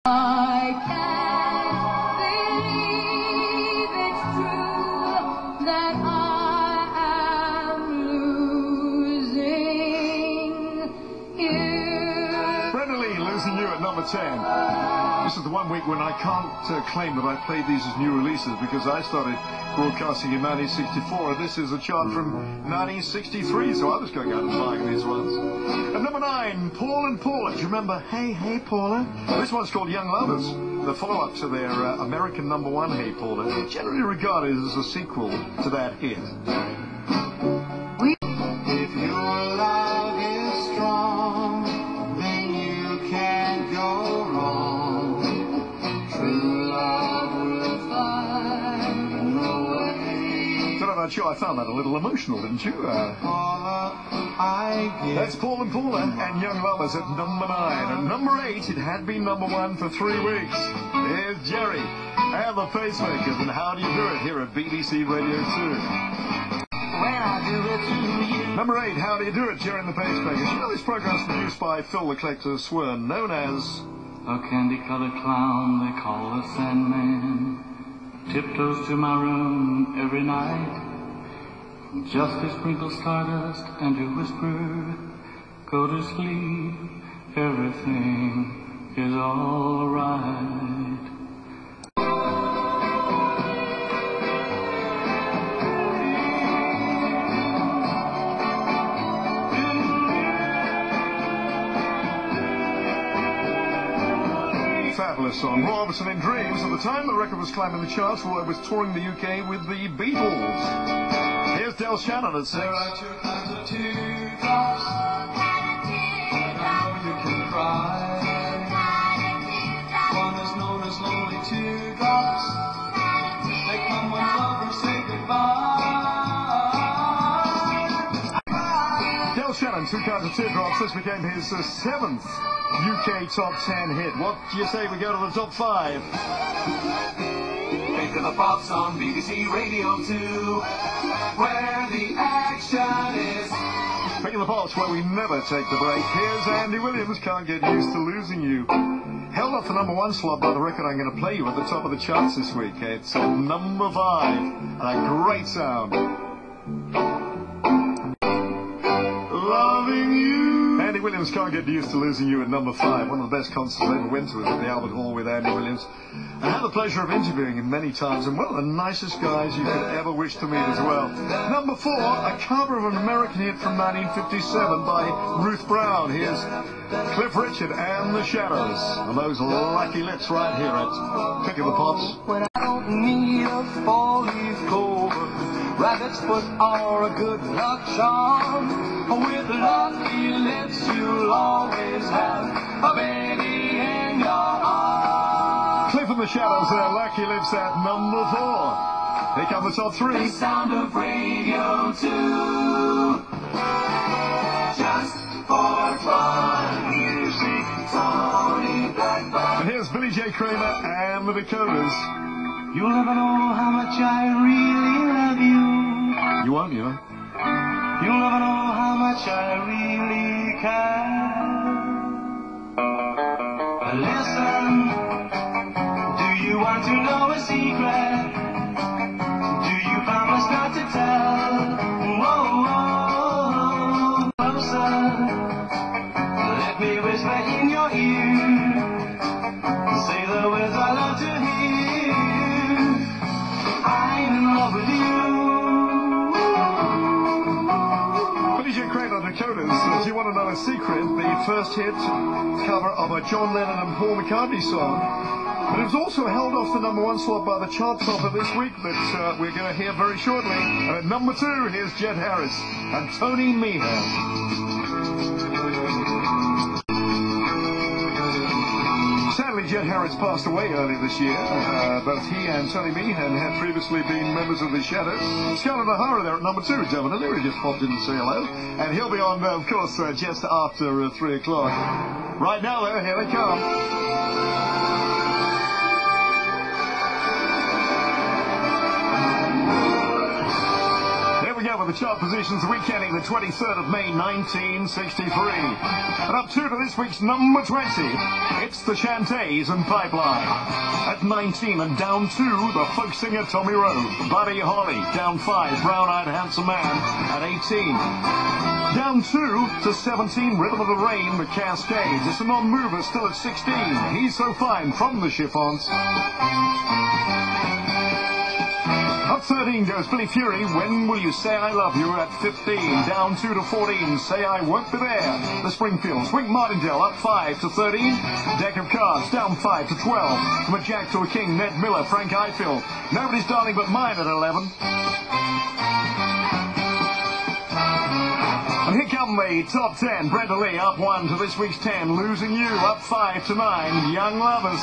I can't believe it's true that I am losing you. Brenda Lee, Losing You at number 10. This is the one week when I can't claim that I played these as new releases because I started broadcasting in 1964, and this is a chart from 1963, so I was going out and buying these ones. At number 9, Paul and Paula. Do you remember Hey, Hey, Paula? This one's called Young Lovers, the follow-up to their American number 1, Hey, Paula, generally regarded as a sequel to that hit. If your love is strong, then you can't go wrong. True love will find a way. Don't know about you, I found that a little emotional, didn't you? That's Paul and Paula and Young Lovers at number 9. At number 8, it had been number 1 for 3 weeks. Here's Jerry and the Pacemakers, and How Do You Do It here at BBC Radio 2. When I do it to you. Number 8, How Do You Do It, Jerry and the Pacemakers. You know this program's produced by Phil the Collector Swern, known as a candy-colored clown they call the Sandman. Tiptoes to my room every night, just to sprinkle stardust and to whisper, go to sleep, everything is all right. fabulous song. Roy Orbison in Dreams. At the time the record was climbing the charts, Roy was touring the UK with the Beatles. Here's Del Shannon at 6. There are 2 kinds of teardrops. Now you can cry. One is known as lonely teardrops. They come when lovers say goodbye. Del Shannon, 2 kinds of teardrops. This became his 7th UK top 10 hit. What do you say we go to the top 5? Think of the Pops on BBC Radio 2, where the action is. Picking the Pops, where we never take the break. Here's Andy Williams, Can't Get Used to Losing You. Held off the number 1 slot by the record I'm going to play you at the top of the charts this week. It's number 5, and a great sound. Loving You. Andy Williams, Can't Get Used to Losing You at number 5. One of the best concerts I ever went to was at the Albert Hall with Andy Williams. I had the pleasure of interviewing him many times, and one of the nicest guys you could ever wish to meet as well. Number 4, a cover of an American hit from 1957 by Ruth Brown. Here's Cliff Richard and the Shadows, and those lucky lips right here at Pick of the Pops. When I don't need a 4-leaf clover, rabbit's foot or a good luck charm, with lucky lips you'll always have a baby in your arms. Cliff and the Shadows, their lucky lips at number 4. Here come the top 3. The sound of Radio 2, just for fun. Music, Tony Blackburn. And here's Billy J. Kramer and the Dakotas. You'll never know how much I really love you. You won't, you know? You'll never know how much I really care. Listen, do you want to know a secret? Do you promise not to tell? Whoa, whoa, closer. Let me whisper in your ear. Say the words I love to hear. I'm in love with you. Billy J. Kramer, Dakotas. Do you want to know a secret? The first hit cover of a John Lennon and Paul McCartney song. But it was also held off the number 1 slot by the chart topper this week that we're going to hear very shortly. And at number 2, here's Jet Harris and Tony Meehan. Sadly, Jet Harris passed away earlier this year. Both he and Tony Meehan had previously been members of the Shadows. Scarlett O'Hara there at number 2, definitely. We just popped in to say hello. And he'll be on, of course, just after 3 o'clock. Right now, though, here they come. With the chart positions the week ending the 23rd of May 1963. And up 2 to this week's number 20, it's the Shantays and Pipeline. At 19 and down 2, the folk singer Tommy Rowe. Buddy Holly, down 5, Brown-Eyed Handsome Man at 18. Down 2 to 17, Rhythm of the Rain, the Cascades. It's a non-mover, still at 16. He's So Fine from the Chiffons. Up 13 goes Billy Fury, When Will You Say I Love You at 15. Down 2 to 14, Say I Won't Be There. The Springfields, Swing Martindale up 5 to 13. Deck of Cards down 5 to 12. From a Jack to a King, Ned Miller, Frank Ifield. Nobody's Darling But Mine at 11. And here come the top 10. Brenda Lee up 1 to this week's 10. Losing You up 5 to 9. Young Lovers.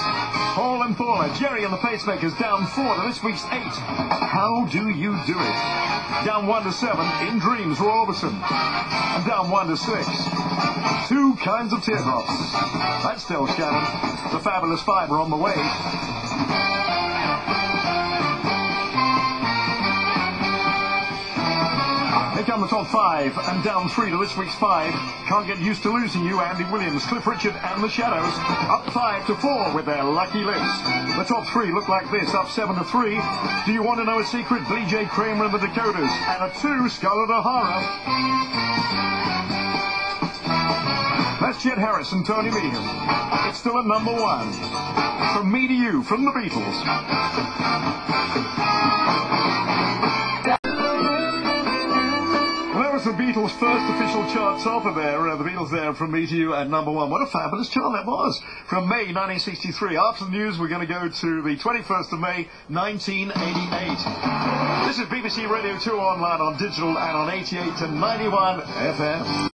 Paul and Paula. Jerry and the Pacemakers down 4 to this week's 8. How Do You Do It? Down 1 to 7. In Dreams, Roy Orbison. And down 1 to 6. Two Kinds of Teardrops. That's still Shannon. The Fabulous Five are on the way. Here come the top 5, and down 3 to this week's 5. Can't Get Used to Losing You, Andy Williams, Cliff Richard and the Shadows. Up 5 to 4 with their Lucky Lips. The top 3 look like this, up 7 to 3. Do You Want to Know a Secret? Billy J. Kramer and the Dakotas. And at 2, Scarlett O'Hara. That's Chet Harris and Tony Meehan. It's still at number 1. From Me to You, from the Beatles. The Beatles' first official chart topper there. The Beatles there from Me to You at number 1. What a fabulous chart that was. From May 1963. After the news, we're going to go to the 21st of May 1988. This is BBC Radio 2 online, on digital, and on 88 to 91 FM.